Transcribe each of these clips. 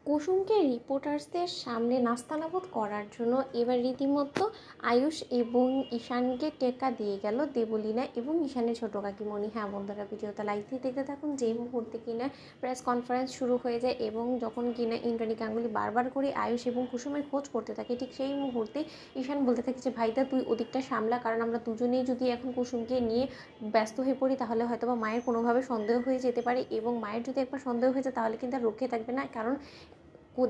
কুসুমকে রিপোর্টার্সদের সামনে নাস্তানাবুদ করার জন্য এবার রীতিমতো আয়ুষ এবং ঈশানকে টেক্কা দিয়ে গেল দেবলীনা এবং ঈশানের ছোটো কাকিমণি। হ্যাঁ বন্ধুরা, ভিডিওটা লাইক দিয়ে দেখতে থাকুন। যে মুহূর্তে কিনা প্রেস কনফারেন্স শুরু হয়ে যায় এবং যখন কিনা ইন্দ্রাণী গাঙ্গুলি বারবার করে আয়ুষ এবং কুসুমের খোঁজ করতে থাকে, ঠিক সেই মুহূর্তে ঈশান বলতে থাকে যে ভাইদা তুই ওদিকটা সামলা, কারণ আমরা দুজনেই যদি এখন কুসুমকে নিয়ে ব্যস্ত হয়ে পড়ি তাহলে হয়তো বা মায়ের কোনোভাবে সন্দেহ হয়ে যেতে পারে, এবং মায়ের যদি একবার সন্দেহ হয়ে যায় তাহলে কিন্তু আর রক্ষে থাকবে না। কারণ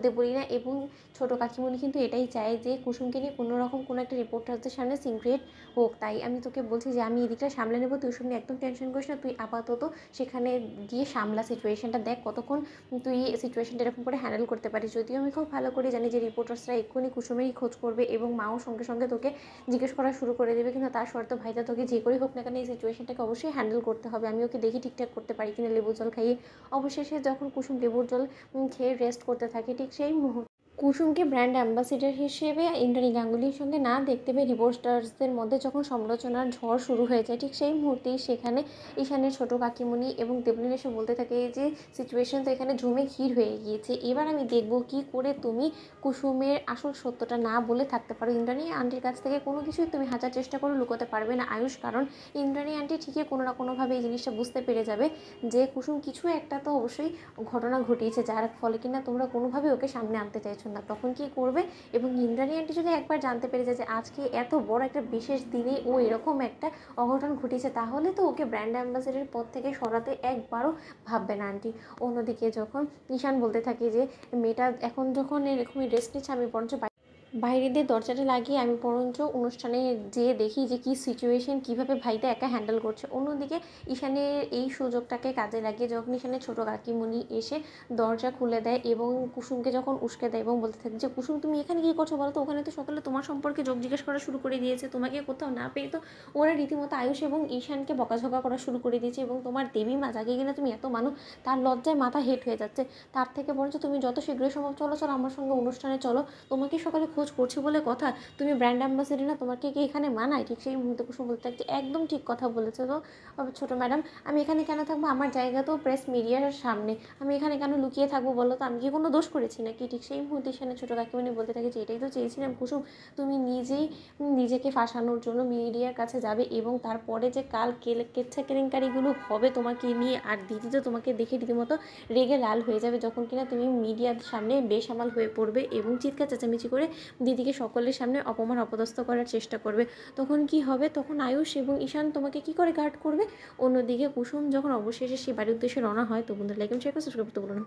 দেবলীনা এবং ছোটো কাকিমণি কিন্তু এটাই চায় যে কুসুমকে নিয়ে কোনো রকম কোনো একটা রিপোর্টারদের সামনে সিক্রেট হোক। তাই আমি তোকে বলছি যে আমি এদিকটা সামলে নেবো, তুই শুনে একদম টেনশন করিস না, তুই আপাতত সেখানে গিয়ে সামলা, সিচুয়েশনটা দেখ কতক্ষণ তুই সিচুয়েশনটা এরকম করে হ্যান্ডেল করতে পারিস। যদিও আমি খুব ভালো করে জানি যে রিপোর্টার্সরা এক্ষুনি কুসুমেরই খোঁজ করবে এবং মাও সঙ্গে সঙ্গে তোকে জিজ্ঞেস করা শুরু করে দেবে, কিন্তু তার শর্ত ভাইটা তোকে যে করেই হোক না কেন এই সিচুয়েশনটাকে অবশ্যই হ্যান্ডেল করতে হবে। আমি ওকে দেখি ঠিকঠাক করতে পারি কিনা লেবু জল খাইয়ে। অবশেষে যখন কুসুম লেবুর জল খেয়ে রেস্ট করতে থাকে, ঠিক সেই মুহূর্তে কুসুমকে ব্র্যান্ড অ্যাম্বাসিডার হিসেবে ইন্দ্রাণী গাঙ্গুলির সঙ্গে না দেখতে পেয়ে রিপোর্টার্সদের মধ্যে যখন সমালোচনার ঝড় শুরু হয়ে যায়, ঠিক সেই মুহূর্তেই সেখানে ঈশানের ছোটো কাকিমণি এবং দেবলীনা এসে বলতে থাকে যে সিচুয়েশন তো এখানে জমে ক্ষীর হয়ে গিয়েছে, এবার আমি দেখব কি করে তুমি কুসুমের আসল সত্যটা না বলে থাকতে পারো। ইন্দ্রাণী আন্টির কাছ থেকে কোনো কিছুই তুমি হাজার চেষ্টা করে লুকোতে পারবে না আয়ুষ, কারণ ইন্দ্রাণী আন্টি ঠিকই কোনো না কোনোভাবে এই জিনিসটা বুঝতে পেরে যাবে যে কুসুম কিছু একটা তো অবশ্যই ঘটনা ঘটিয়েছে, যার ফলে কিনা তোমরা কোনোভাবে ওকে সামনে আনতে চাইছো না। তখন কি করবে? এবং ইন্দ্রাণী আন্টি যদি একবার জানতে পেরে যায় যে আজকে এত বড় একটা বিশেষ দিনে ও এরকম একটা অঘটন ঘটিয়েছে, তাহলে তো ওকে ব্র্যান্ড অ্যাম্বাসেডারের পদ থেকে সরাতে একবারও ভাববে না আন্টি। অন্যদিকে যখন ঈশান বলতে থাকে যে মেয়েটা এখন যখন এরকমই রেস্ট নিচ্ছে, আমি বরঞ্চ বাইরে দিয়ে দরজাটা লাগিয়ে আমি বরঞ্চ অনুষ্ঠানে যেয়ে দেখি যে কী সিচুয়েশন, কীভাবে ভাইটা একা হ্যান্ডেল করছে। অন্যদিকে ঈশানের এই সুযোগটাকে কাজে লাগিয়ে যখন ঈশানের ছোটো কাকিমণি এসে দরজা খুলে দেয় এবং কুসুমকে যখন উস্কে দেয় এবং বলতে থাকে যে কুসুম তুমি এখানে কী করছো বলো তো, ওখানে তো সকালে তোমার সম্পর্কে যোগ জিজ্ঞেস করা শুরু করে দিয়েছে, তোমাকে কোথাও না পেয়ে তো ওরা রীতিমতো আয়ুষ এবং ঈশানকে বকাঝকা করা শুরু করে দিয়েছে, এবং তোমার দেবী মা যাকে কিনা তুমি এত মানো তার লজ্জায় মাথা হেট হয়ে যাচ্ছে। তার থেকে বরঞ্চ তুমি যত শীঘ্রই সম্ভব চলো আমার সঙ্গে অনুষ্ঠানে চলো, তোমাকে সকালে খোঁজ করছি বলে কথা, তুমি ব্র্যান্ড অ্যাম্বাসেডার না, তোমাকে কি এখানে মানায়? ঠিক সেই মুহূর্তে কুসুম বলতে থাকছে একদম ঠিক কথা বলেছে তো ছোটো ম্যাডাম, আমি এখানে কেন থাকবো? আমার জায়গা তো প্রেস মিডিয়ার সামনে, আমি এখানে কেন লুকিয়ে থাকবো বলো তো? আমি কি কোনো দোষ করেছি নাকি? ঠিক সেই মুহূর্তে সেখানে ছোটো কাকিমণি বলতে থাকে যে এটাই তো চেয়েছিলাম কুসুম, তুমি নিজেই নিজেকে ফাঁসানোর জন্য মিডিয়ার কাছে যাবে এবং তারপরে যে কাল কেচ্ছা কেলেঙ্কারিগুলো হবে তোমাকে নিয়ে, আর দিদি তো তোমাকে দেখে রীতিমতো রেগে লাল হয়ে যাবে যখন কিনা তুমি মিডিয়ার সামনে বেসামাল হয়ে পড়বে এবং চিৎকার চেঁচামেচি করে দিদিকে সকলের সামনে অপমান অপদস্থ করার চেষ্টা করবে। তখন কি হবে? তখন আয়ুষ এবং ঈশান তোমাকে কি করে গার্ড করবে? অন্যদিকে কুসুম যখন অবশেষে সে বাড়ির উদ্দেশ্যে রওনা হয়, তো বন্ধুরা লাইক এবং শেয়ার করে সাবস্ক্রাইব করতে বলো না।